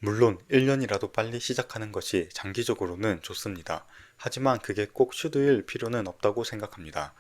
물론 1년이라도 빨리 시작하는 것이 장기적으로는 좋습니다. 하지만 그게 꼭 슈드일 필요는 없다고 생각합니다.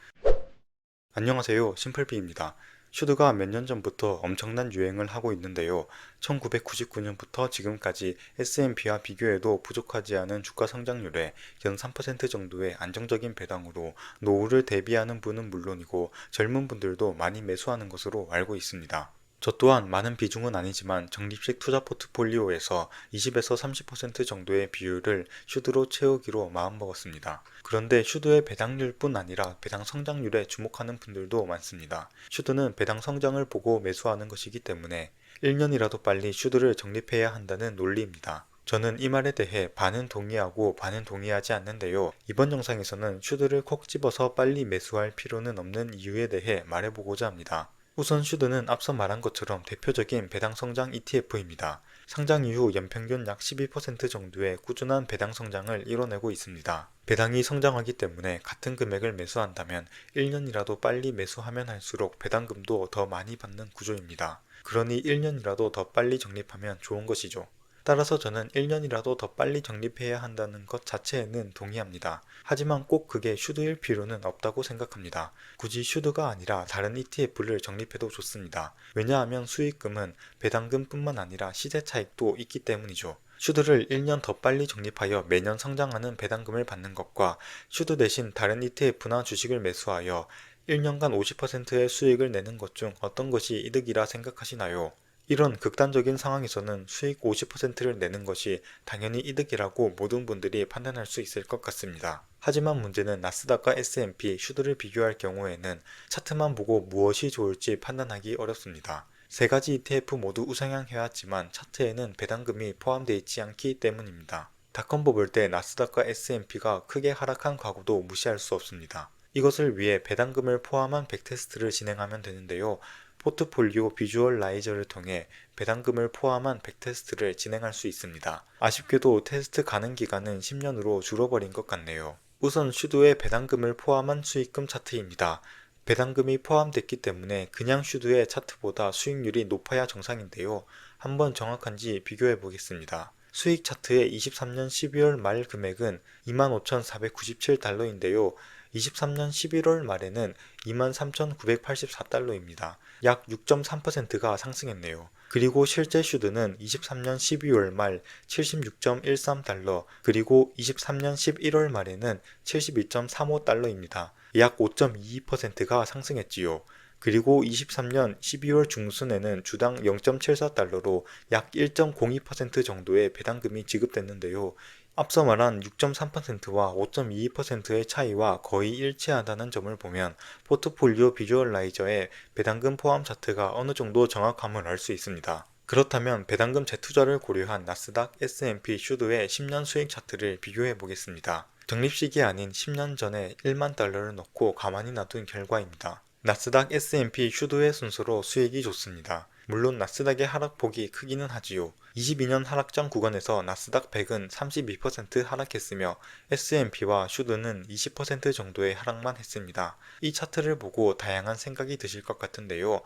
안녕하세요, 심플비입니다. 슈드가 몇 년 전부터 엄청난 유행을 하고 있는데요. 1999년부터 지금까지 S&P와 비교해도 부족하지 않은 주가 성장률에 연 3% 정도의 안정적인 배당으로 노후를 대비하는 분은 물론이고 젊은 분들도 많이 매수하는 것으로 알고 있습니다. 저 또한 많은 비중은 아니지만 적립식 투자 포트폴리오에서 20에서 30% 정도의 비율을 슈드로 채우기로 마음먹었습니다. 그런데 슈드의 배당률뿐 아니라 배당 성장률에 주목하는 분들도 많습니다. 슈드는 배당 성장을 보고 매수하는 것이기 때문에 1년이라도 빨리 슈드를 적립해야 한다는 논리입니다. 저는 이 말에 대해 반은 동의하고 반은 동의하지 않는데요. 이번 영상에서는 슈드를 콕 집어서 빨리 매수할 필요는 없는 이유에 대해 말해보고자 합니다. 우선 슈드는 앞서 말한 것처럼 대표적인 배당 성장 ETF입니다. 상장 이후 연평균 약 12% 정도의 꾸준한 배당 성장을 이뤄내고 있습니다. 배당이 성장하기 때문에 같은 금액을 매수한다면 1년이라도 빨리 매수하면 할수록 배당금도 더 많이 받는 구조입니다. 그러니 1년이라도 더 빨리 적립하면 좋은 것이죠. 따라서 저는 1년이라도 더 빨리 적립해야 한다는 것 자체에는 동의합니다. 하지만 꼭 그게 슈드일 필요는 없다고 생각합니다. 굳이 슈드가 아니라 다른 ETF를 적립해도 좋습니다. 왜냐하면 수익금은 배당금뿐만 아니라 시세 차익도 있기 때문이죠. 슈드를 1년 더 빨리 적립하여 매년 성장하는 배당금을 받는 것과 슈드 대신 다른 ETF나 주식을 매수하여 1년간 50%의 수익을 내는 것 중 어떤 것이 이득이라 생각하시나요? 이런 극단적인 상황에서는 수익 50%를 내는 것이 당연히 이득이라고 모든 분들이 판단할 수 있을 것 같습니다. 하지만 문제는 나스닥과 S&P, 슈드를 비교할 경우에는 차트만 보고 무엇이 좋을지 판단하기 어렵습니다. 세 가지 ETF 모두 우상향해왔지만 차트에는 배당금이 포함되어 있지 않기 때문입니다. 닷컴 뽑을 때 나스닥과 S&P가 크게 하락한 과거도 무시할 수 없습니다. 이것을 위해 배당금을 포함한 백테스트를 진행하면 되는데요. 포트폴리오 비주얼라이저를 통해 배당금을 포함한 백테스트를 진행할 수 있습니다. 아쉽게도 테스트 가능 기간은 10년으로 줄어버린 것 같네요. 우선 슈드의 배당금을 포함한 수익금 차트입니다. 배당금이 포함됐기 때문에 그냥 슈드의 차트보다 수익률이 높아야 정상인데요. 한번 정확한지 비교해 보겠습니다. 수익 차트의 23년 12월 말 금액은 25,497달러인데요. 23년 11월 말에는 23,984달러입니다. 약 6.3%가 상승했네요. 그리고 실제 슈드는 23년 12월 말 76.13달러, 그리고 23년 11월 말에는 72.35달러입니다. 약 5.22%가 상승했지요. 그리고 23년 12월 중순에는 주당 0.74달러로 약 1.02% 정도의 배당금이 지급됐는데요. 앞서 말한 6.3%와 5.22%의 차이와 거의 일치하다는 점을 보면 포트폴리오 비주얼라이저의 배당금 포함 차트가 어느 정도 정확함을 알 수 있습니다. 그렇다면 배당금 재투자를 고려한 나스닥, S&P, 슈드의 10년 수익 차트를 비교해 보겠습니다. 적립식이 아닌 10년 전에 1만 달러를 넣고 가만히 놔둔 결과입니다. 나스닥, S&P, 슈드의 순서로 수익이 좋습니다. 물론 나스닥의 하락폭이 크기는 하지요. 22년 하락장 구간에서 나스닥 100은 32% 하락했으며 S&P와 슈드는 20% 정도의 하락만 했습니다. 이 차트를 보고 다양한 생각이 드실 것 같은데요.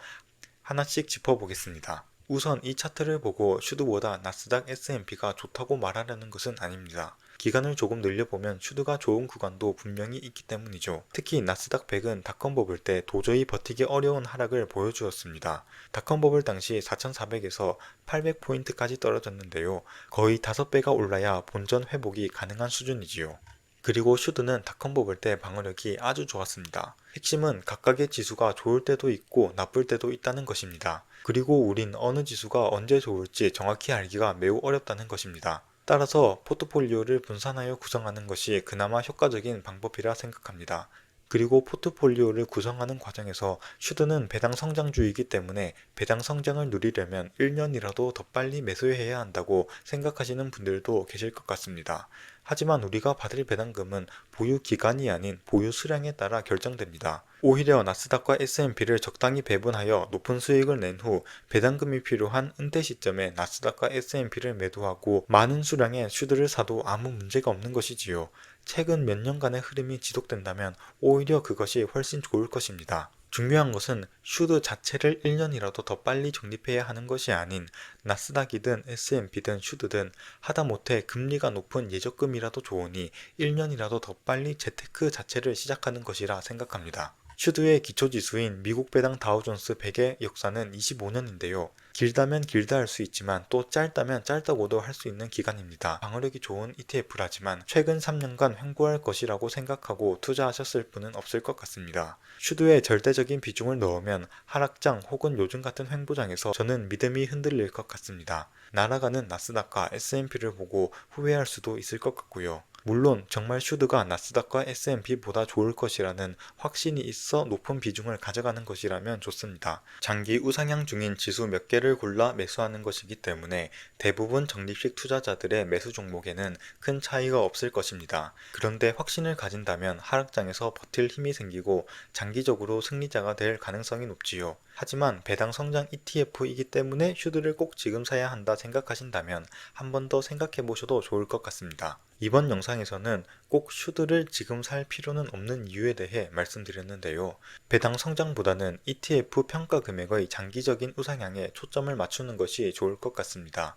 하나씩 짚어보겠습니다. 우선 이 차트를 보고 슈드보다 나스닥 S&P가 좋다고 말하려는 것은 아닙니다. 기간을 조금 늘려보면 슈드가 좋은 구간도 분명히 있기 때문이죠. 특히 나스닥 100은 닷컴 버블 때 도저히 버티기 어려운 하락을 보여주었습니다. 닷컴 버블 당시 4,400에서 800포인트까지 떨어졌는데요. 거의 5배가 올라야 본전 회복이 가능한 수준이지요. 그리고 슈드는 닷컴 버블 때 방어력이 아주 좋았습니다. 핵심은 각각의 지수가 좋을 때도 있고 나쁠 때도 있다는 것입니다. 그리고 우린 어느 지수가 언제 좋을지 정확히 알기가 매우 어렵다는 것입니다. 따라서 포트폴리오를 분산하여 구성하는 것이 그나마 효과적인 방법이라 생각합니다. 그리고 포트폴리오를 구성하는 과정에서 슈드는 배당 성장주이기 때문에 배당 성장을 누리려면 1년이라도 더 빨리 매수해야 한다고 생각하시는 분들도 계실 것 같습니다. 하지만 우리가 받을 배당금은 보유 기간이 아닌 보유 수량에 따라 결정됩니다. 오히려 나스닥과 S&P를 적당히 배분하여 높은 수익을 낸 후 배당금이 필요한 은퇴 시점에 나스닥과 S&P를 매도하고 많은 수량의 슈드를 사도 아무 문제가 없는 것이지요. 최근 몇 년간의 흐름이 지속된다면 오히려 그것이 훨씬 좋을 것입니다. 중요한 것은 슈드 자체를 1년이라도 더 빨리 적립해야 하는 것이 아닌 나스닥이든 S&P든 슈드든 하다못해 금리가 높은 예적금이라도 좋으니 1년이라도 더 빨리 재테크 자체를 시작하는 것이라 생각합니다. 슈드의 기초지수인 미국 배당 다우존스 100의 역사는 25년인데요. 길다면 길다 할 수 있지만 또 짧다면 짧다고도 할 수 있는 기간입니다. 방어력이 좋은 ETF라지만 최근 3년간 횡보할 것이라고 생각하고 투자하셨을 분은 없을 것 같습니다. 슈드의 절대적인 비중을 넣으면 하락장 혹은 요즘 같은 횡보장에서 저는 믿음이 흔들릴 것 같습니다. 날아가는 나스닥과 S&P를 보고 후회할 수도 있을 것 같고요. 물론 정말 슈드가 나스닥과 S&P보다 좋을 것이라는 확신이 있어 높은 비중을 가져가는 것이라면 좋습니다. 장기 우상향 중인 지수 몇 개를 골라 매수하는 것이기 때문에 대부분 적립식 투자자들의 매수 종목에는 큰 차이가 없을 것입니다. 그런데 확신을 가진다면 하락장에서 버틸 힘이 생기고 장기적으로 승리자가 될 가능성이 높지요. 하지만 배당 성장 ETF이기 때문에 슈드를 꼭 지금 사야 한다 생각하신다면 한 번 더 생각해 보셔도 좋을 것 같습니다. 이번 영상에서는 꼭 슈드를 지금 살 필요는 없는 이유에 대해 말씀드렸는데요. 배당 성장보다는 ETF 평가 금액의 장기적인 우상향에 초점을 맞추는 것이 좋을 것 같습니다.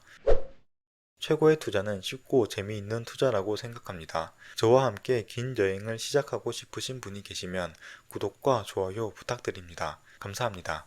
최고의 투자는 쉽고 재미있는 투자라고 생각합니다. 저와 함께 긴 여행을 시작하고 싶으신 분이 계시면 구독과 좋아요 부탁드립니다. 감사합니다.